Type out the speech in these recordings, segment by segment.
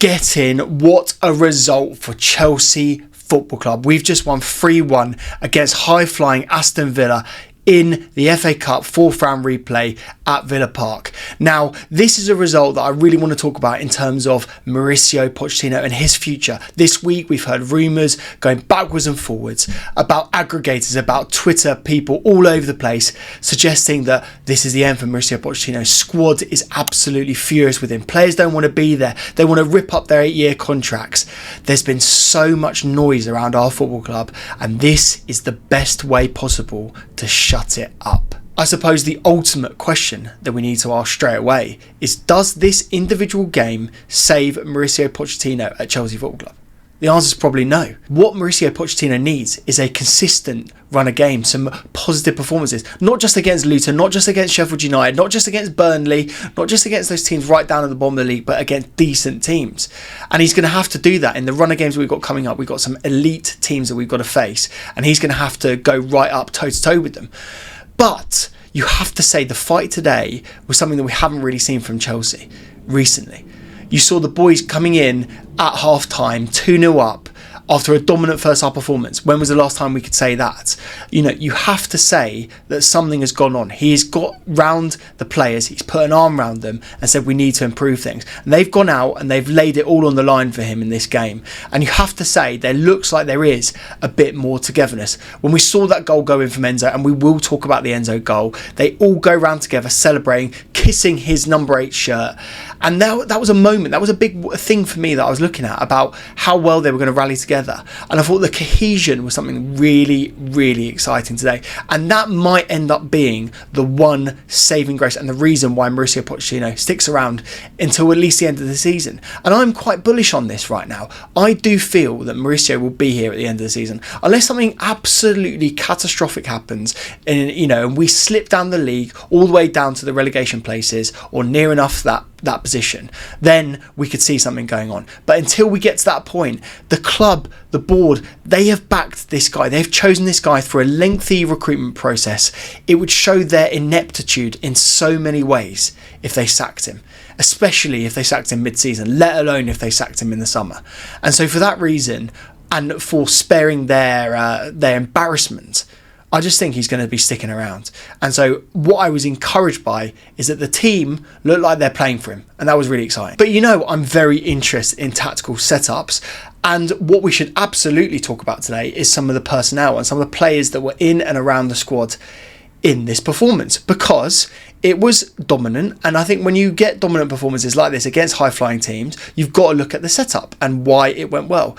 Get in. What a result for Chelsea Football Club. We've just won 3-1 against high-flying Aston Villa in the FA Cup 4th round replay at Villa Park. Now, this is a result that I really want to talk about in terms of Mauricio Pochettino and his future. This week, we've heard rumours going backwards and forwards about aggregators, about Twitter people all over the place, suggesting that this is the end for Mauricio Pochettino. Squad is absolutely furious with him. Players don't want to be there. They want to rip up their 8-year contracts. There's been so much noise around our football club, and this is the best way possible to shut it up. I suppose the ultimate question that we need to ask straight away is, does this individual game save Mauricio Pochettino at Chelsea Football Club? The answer is probably no. What Mauricio Pochettino needs is a consistent run of games, some positive performances, not just against Luton, not just against Sheffield United, not just against Burnley, not just against those teams right down at the bottom of the league, but against decent teams. And he's going to have to do that in the run of games we've got coming up. We've got some elite teams that we've got to face, and he's going to have to go right up toe-to-toe with them. But you have to say the fight today was something that we haven't really seen from Chelsea recently. You saw the boys coming in at half-time, 2-0 up, after a dominant first half performance. When was the last time we could say that? You know, you have to say that something has gone on. He's got round the players, he's put an arm around them and said we need to improve things. And they've gone out and they've laid it all on the line for him in this game. And you have to say there looks like there is a bit more togetherness. When we saw that goal go in from Enzo, and we will talk about the Enzo goal, they all go round together celebrating, kissing his number 8 shirt. And that was a moment, that was a big thing for me that I was looking at about how well they were going to rally together. And I thought the cohesion was something really, really exciting today. And that might end up being the one saving grace and the reason why Mauricio Pochettino sticks around until at least the end of the season. And I'm quite bullish on this right now. I do feel that Mauricio will be here at the end of the season. Unless something absolutely catastrophic happens and we slip down the league all the way down to the relegation places or near enough that position, then we could see something going on. But until we get to that point, the club, the board, they have backed this guy. They've chosen this guy through a lengthy recruitment process. It would show their ineptitude in so many ways if they sacked him, especially if they sacked him mid-season, let alone if they sacked him in the summer. And so for that reason, and for sparing their embarrassment, I just think he's going to be sticking around. And so what I was encouraged by is that the team looked like they're playing for him. And that was really exciting. But I'm very interested in tactical setups. And what we should absolutely talk about today is some of the personnel and some of the players that were in and around the squad in this performance. Because it was dominant. And I think when you get dominant performances like this against high-flying teams, you've got to look at the setup and why it went well.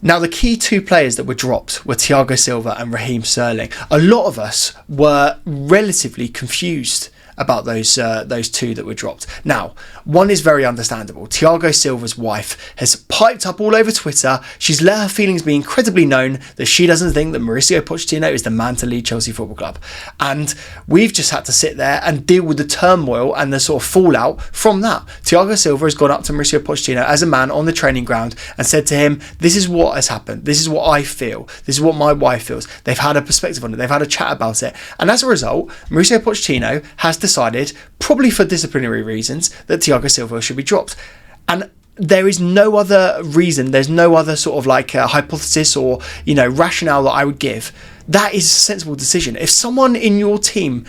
Now, the key 2 players that were dropped were Thiago Silva and Raheem Sterling. A lot of us were relatively confused about those 2 that were dropped. Now, one is very understandable. Thiago Silva's wife has piped up all over Twitter. She's let her feelings be incredibly known that she doesn't think that Mauricio Pochettino is the man to lead Chelsea Football Club. And we've just had to sit there and deal with the turmoil and the sort of fallout from that. Thiago Silva has gone up to Mauricio Pochettino as a man on the training ground and said to him, this is what has happened. This is what I feel. This is what my wife feels. They've had a perspective on it. They've had a chat about it. And as a result, Mauricio Pochettino has decided, probably for disciplinary reasons, that Thiago Silva should be dropped. And there is no other reason, there's no other sort of hypothesis or rationale that I would give. That is a sensible decision. If someone in your team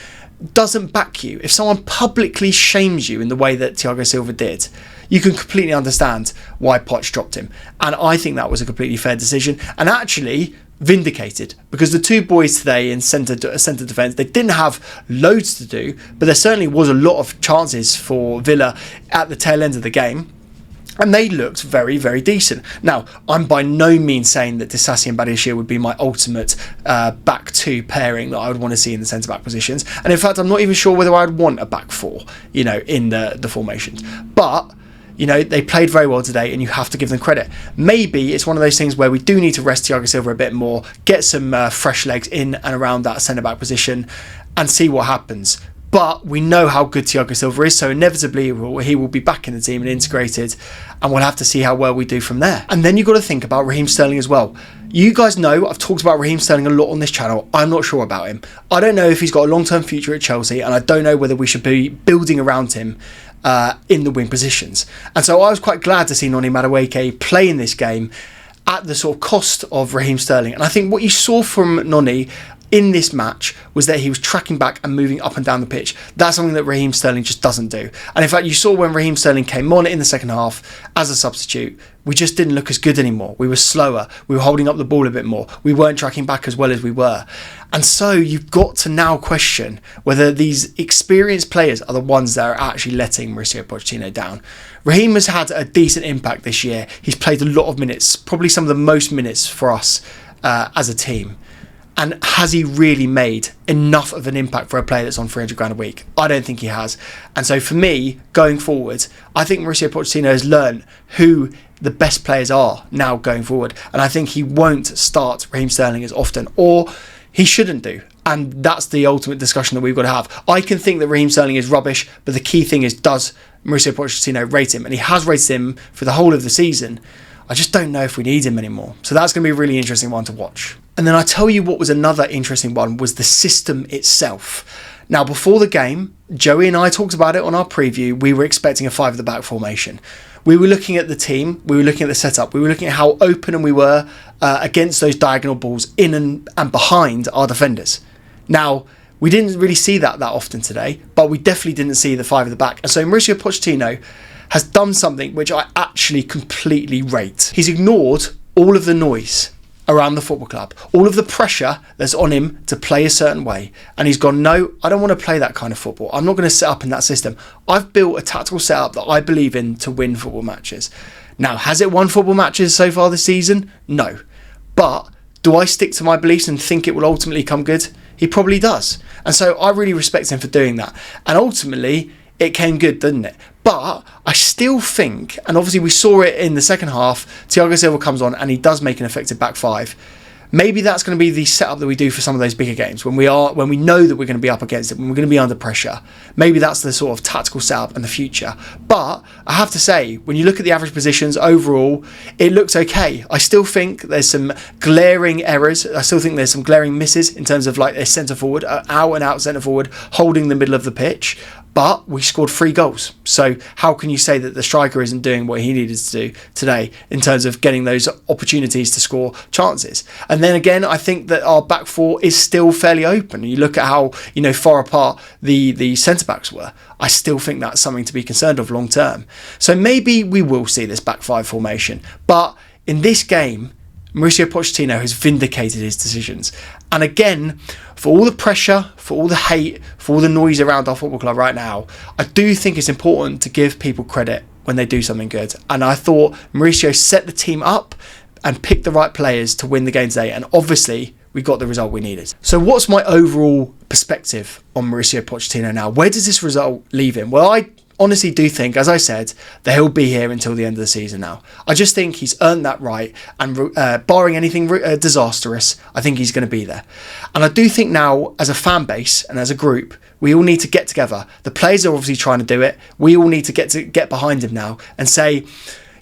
doesn't back you, if someone publicly shames you in the way that Thiago Silva did, you can completely understand why Poch dropped him. And I think that was a completely fair decision, and actually vindicated, because the 2 boys today in centre defence, they didn't have loads to do, but there certainly was a lot of chances for Villa at the tail end of the game, and they looked very, very decent. Now, I'm by no means saying that Disassi and Badiashile would be my ultimate back 2 pairing that I would want to see in the centre-back positions, and in fact I'm not even sure whether I'd want a back 4 in the formations. But they played very well today, and you have to give them credit. Maybe it's one of those things where we do need to rest Thiago Silva a bit more, get some fresh legs in and around that centre-back position and see what happens. But we know how good Thiago Silva is, so inevitably he will be back in the team and integrated, and we'll have to see how well we do from there. And then you've got to think about Raheem Sterling as well. You guys know I've talked about Raheem Sterling a lot on this channel. I'm not sure about him. I don't know if he's got a long-term future at Chelsea, and I don't know whether we should be building around him in the wing positions. And so I was quite glad to see Noni Madueke play in this game at the sort of cost of Raheem Sterling. And I think what you saw from Noni in this match was that he was tracking back and moving up and down the pitch. That's something that Raheem Sterling just doesn't do. And in fact, you saw when Raheem Sterling came on in the second half as a substitute, we just didn't look as good anymore. We were slower. We were holding up the ball a bit more. We weren't tracking back as well as we were. And so you've got to now question whether these experienced players are the ones that are actually letting Mauricio Pochettino down. Raheem has had a decent impact this year. He's played a lot of minutes, probably some of the most minutes for us as a team. And has he really made enough of an impact for a player that's on 300 grand a week? I don't think he has. And so for me, going forward, I think Mauricio Pochettino has learned who the best players are now going forward. And I think he won't start Raheem Sterling as often, or he shouldn't do. And that's the ultimate discussion that we've got to have. I can think that Raheem Sterling is rubbish, but the key thing is, does Mauricio Pochettino rate him? And he has rated him for the whole of the season. I just don't know if we need him anymore. So that's going to be a really interesting one to watch. And then I tell you what was another interesting one was the system itself. Now, before the game, Joey and I talked about it on our preview. We were expecting a 5 at the back formation. We were looking at the team. We were looking at the setup. We were looking at how open we were against those diagonal balls in and behind our defenders. Now, we didn't really see that often today, but we definitely didn't see the 5 at the back. And so Mauricio Pochettino has done something which I actually completely rate. He's ignored all of the noise around the football club, all of the pressure that's on him to play a certain way, and he's gone, no, I don't want to play that kind of football. I'm not going to set up in that system. I've built a tactical setup that I believe in to win football matches. Now, has it won football matches so far this season? No. But do I stick to my beliefs and think it will ultimately come good? He probably does. And so I really respect him for doing that. And ultimately, it came good, didn't it? But I still think, and obviously we saw it in the second half, Thiago Silva comes on and he does make an effective back 5. Maybe that's going to be the setup that we do for some of those bigger games when we know that we're going to be up against it, when we're going to be under pressure. Maybe that's the sort of tactical setup in the future. But I have to say, when you look at the average positions overall, it looks okay. I still think there's some glaring errors. I still think there's some glaring misses in terms of like a centre forward, out and out centre forward, holding the middle of the pitch. But we scored 3 goals. So how can you say that the striker isn't doing what he needed to do today in terms of getting those opportunities to score chances? And then again, I think that our back 4 is still fairly open. You look at how, far apart the centre-backs were. I still think that's something to be concerned of long term. So maybe we will see this back 5 formation. But in this game, Mauricio Pochettino has vindicated his decisions. And again, for all the pressure, for all the hate, for all the noise around our football club right now, I do think it's important to give people credit when they do something good. And I thought Mauricio set the team up and picked the right players to win the game today. And obviously, we got the result we needed. So what's my overall perspective on Mauricio Pochettino now? Where does this result leave him? Well, I honestly do think, as I said, that he'll be here until the end of the season now. I just think he's earned that right, and barring anything disastrous, I think he's going to be there. And I do think now, as a fan base and as a group, we all need to get together. The players are obviously trying to do it. We all need to get behind him now and say,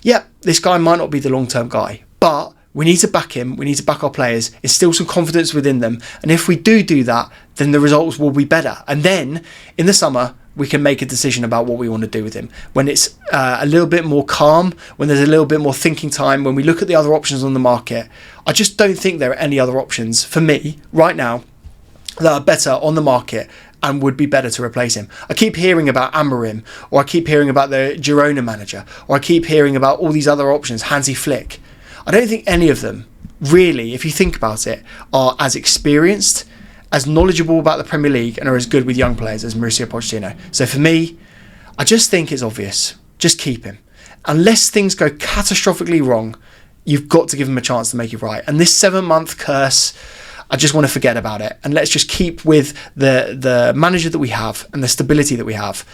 yeah, this guy might not be the long-term guy, but we need to back him. We need to back our players, instill some confidence within them. And if we do that, then the results will be better. And then in the summer, we can make a decision about what we want to do with him. When it's a little bit more calm, when there's a little bit more thinking time, when we look at the other options on the market, I just don't think there are any other options for me right now that are better on the market and would be better to replace him. I keep hearing about Amorim, or I keep hearing about the Girona manager, or I keep hearing about all these other options, Hansi Flick. I don't think any of them, really, if you think about it, are as experienced, as knowledgeable about the Premier League, and are as good with young players as Mauricio Pochettino. So for me, I just think it's obvious. Just keep him. Unless things go catastrophically wrong, you've got to give him a chance to make it right. And this 7-month curse, I just want to forget about it. And let's just keep with the manager that we have and the stability that we have.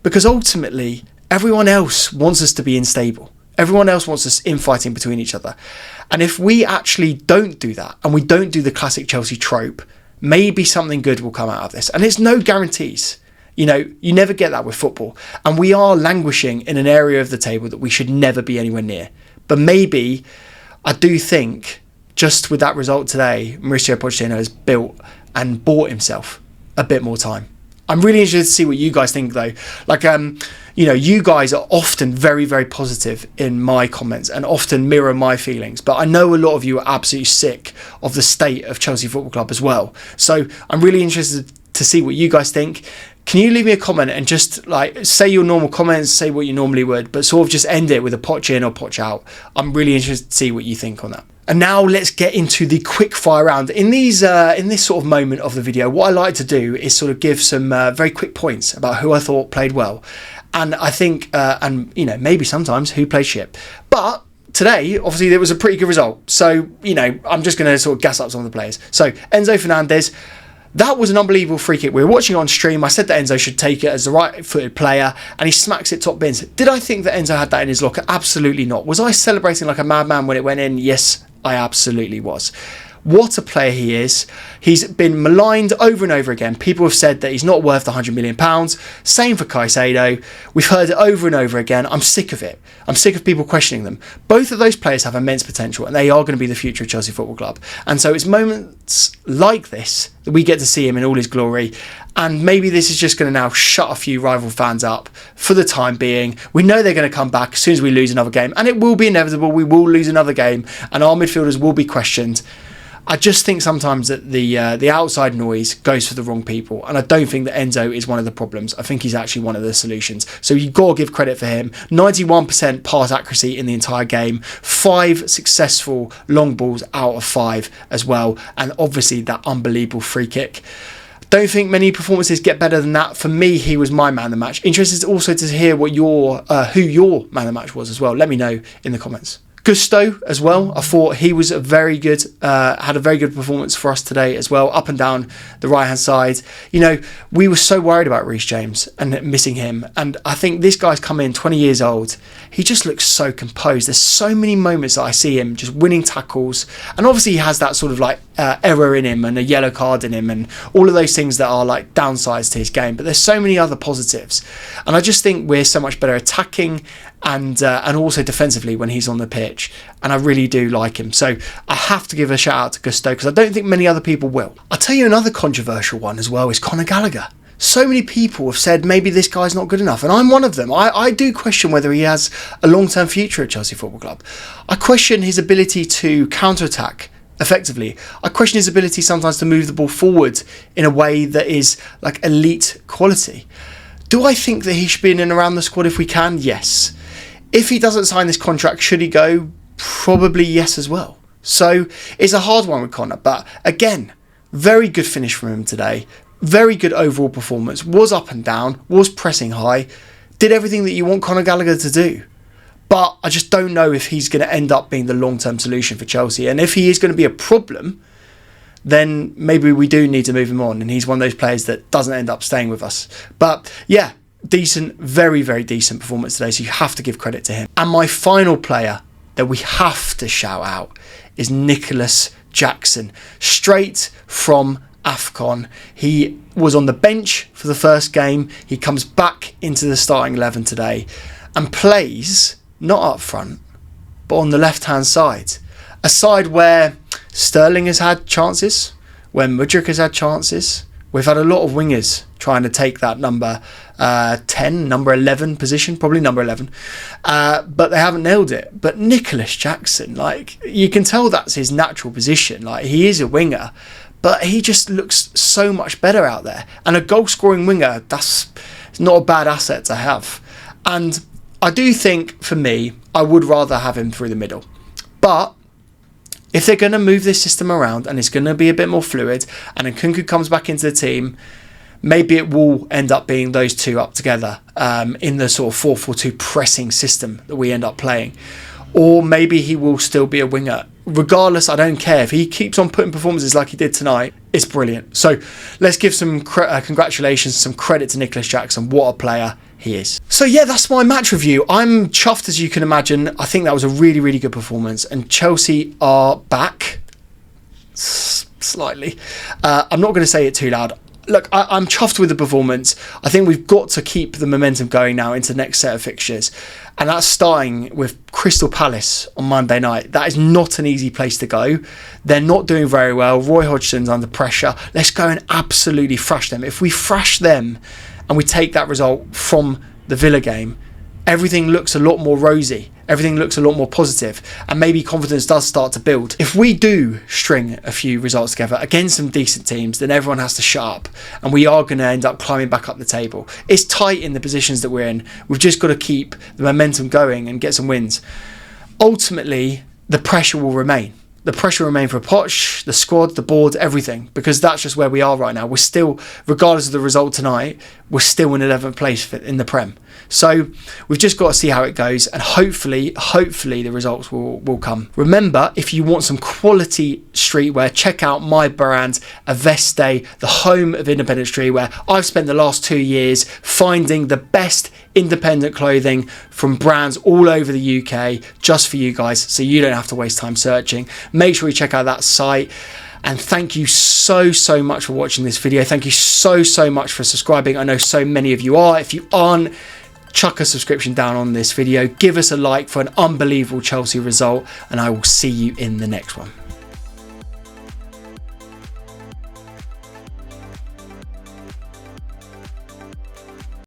Because ultimately, everyone else wants us to be unstable. Everyone else wants us infighting between each other. And if we actually don't do that, and we don't do the classic Chelsea trope, maybe something good will come out of this. And it's no guarantees. You never get that with football. And we are languishing in an area of the table that we should never be anywhere near. But maybe, I do think, just with that result today, Mauricio Pochettino has built and bought himself a bit more time. I'm really interested to see what you guys think though. Like, you know, you guys are often very, very positive in my comments and often mirror my feelings. But I know a lot of you are absolutely sick of the state of Chelsea Football Club as well. So I'm really interested to see what you guys think. Can you leave me a comment and just like say your normal comments, say what you normally would, but sort of just end it with a Poch in or Poch out. I'm really interested to see what you think on that. And now let's get into the quick fire round. In these, in this sort of moment of the video, what I like to do is sort of give some very quick points about who I thought played well, and I think, and you know, maybe sometimes who played shit. But today, obviously, there was a pretty good result. So you know, I'm just going to sort of gas up some of the players. So Enzo Fernandez. That was an unbelievable free kick. We were watching on stream. I said that Enzo should take it as the right-footed player, and he smacks it top bins. Did I think that Enzo had that in his locker? Absolutely not. Was I celebrating like a madman when it went in? Yes, I absolutely was. What a player he is. He's been maligned over and over again. People have said that he's not worth the £100 million. Same for Caicedo. We've heard it over and over again. I'm sick of it. I'm sick of people questioning them. Both of those players have immense potential and they are going to be the future of Chelsea Football Club. And so it's moments like this that we get to see him in all his glory. And maybe this is just going to now shut a few rival fans up for the time being. We know they're going to come back as soon as we lose another game. And it will be inevitable. We will lose another game. And our midfielders will be questioned. I just think sometimes that the outside noise goes for the wrong people. And I don't think that Enzo is one of the problems. I think he's actually one of the solutions. So you've got to give credit for him. 91% pass accuracy in the entire game. 5 successful long balls out of 5 as well. And obviously that unbelievable free kick. Don't think many performances get better than that. For me, he was my man of the match. Interested also to hear what who your man of the match was as well. Let me know in the comments. Gusto as well. I thought he was a very good, had a very good performance for us today as well, up and down the right hand side. You know, we were so worried about Reece James and missing him, and I think this guy's come in 20 years old. He just looks so composed. There's so many moments that I see him just winning tackles, and obviously he has that sort of like error in him and a yellow card in him and all of those things that are like downsides to his game, but there's so many other positives, and I just think we're so much better attacking and also defensively when he's on the pitch, and I really do like him. So I have to give a shout out to Gusto because I don't think many other people will. I'll tell you another controversial one as well is Conor Gallagher. So many people have said maybe this guy's not good enough, and I'm one of them. I do question whether he has a long-term future at Chelsea Football Club. I question his ability to counter-attack effectively. I question his ability sometimes to move the ball forward in a way that is like elite quality. Do I think that he should be in and around the squad if we can? Yes. If he doesn't sign this contract, should he go? Probably yes as well. So it's a hard one with Conor, but again, very good finish from him today. Very good overall performance. Was up and down, was pressing high, did everything that you want Conor Gallagher to do. But I just don't know if he's going to end up being the long-term solution for Chelsea. And if he is going to be a problem, then maybe we do need to move him on. And he's one of those players that doesn't end up staying with us. But yeah, decent, very, very decent performance today. So you have to give credit to him. And my final player that we have to shout out is Nicholas Jackson. Straight from AFCON. He was on the bench for the first game. He comes back into the starting 11 today and plays not up front, but on the left-hand side. A side where Sterling has had chances, where Mudryk has had chances. We've had a lot of wingers trying to take that number 10, number 11 position, probably number 11, but they haven't nailed it. But Nicholas Jackson, like, you can tell that's his natural position. Like, he is a winger, but he just looks so much better out there. And a goal-scoring winger, that's not a bad asset to have. And I do think, for me, I would rather have him through the middle. But if they're going to move this system around and it's going to be a bit more fluid and Nkunku comes back into the team, maybe it will end up being those two up together in the sort of 4-4-2 pressing system that we end up playing. Or maybe he will still be a winger. Regardless, I don't care. If he keeps on putting performances like he did tonight, it's brilliant. So let's give some congratulations, some credit to Nicholas Jackson. What a player he is. So yeah, that's my match review. I'm chuffed, as you can imagine. I think that was a really, really good performance. And Chelsea are back slightly. I'm not going to say it too loud. look, I'm chuffed with the performance. I think we've got to keep the momentum going now into the next set of fixtures. And that's starting with Crystal Palace on Monday night. That is not an easy place to go. They're not doing very well. Roy Hodgson's under pressure. Let's go and absolutely thrash them. If we thrash them and we take that result from the Villa game, everything looks a lot more rosy. Everything looks a lot more positive, and maybe confidence does start to build. If we do string a few results together against some decent teams, then everyone has to shut up, and we are going to end up climbing back up the table. It's tight in the positions that we're in. We've just got to keep the momentum going and get some wins. Ultimately, the pressure will remain. The pressure will remain for Poch, the squad, the board, everything, because that's just where we are right now. We're still, regardless of the result tonight, we're still in 11th place in the Prem. So we've just got to see how it goes, and hopefully the results will come. Remember, if you want some quality streetwear, check out my brand, Aveste, the home of independent streetwear. I've spent the last 2 years finding the best independent clothing from brands all over the UK just for you guys, so you don't have to waste time searching. Make sure you check out that site. And thank you so much for watching this video. Thank you so much for subscribing. I know so many of you are. If you aren't, chuck a subscription down on this video. Give us a like for an unbelievable Chelsea result, and I will see you in the next one.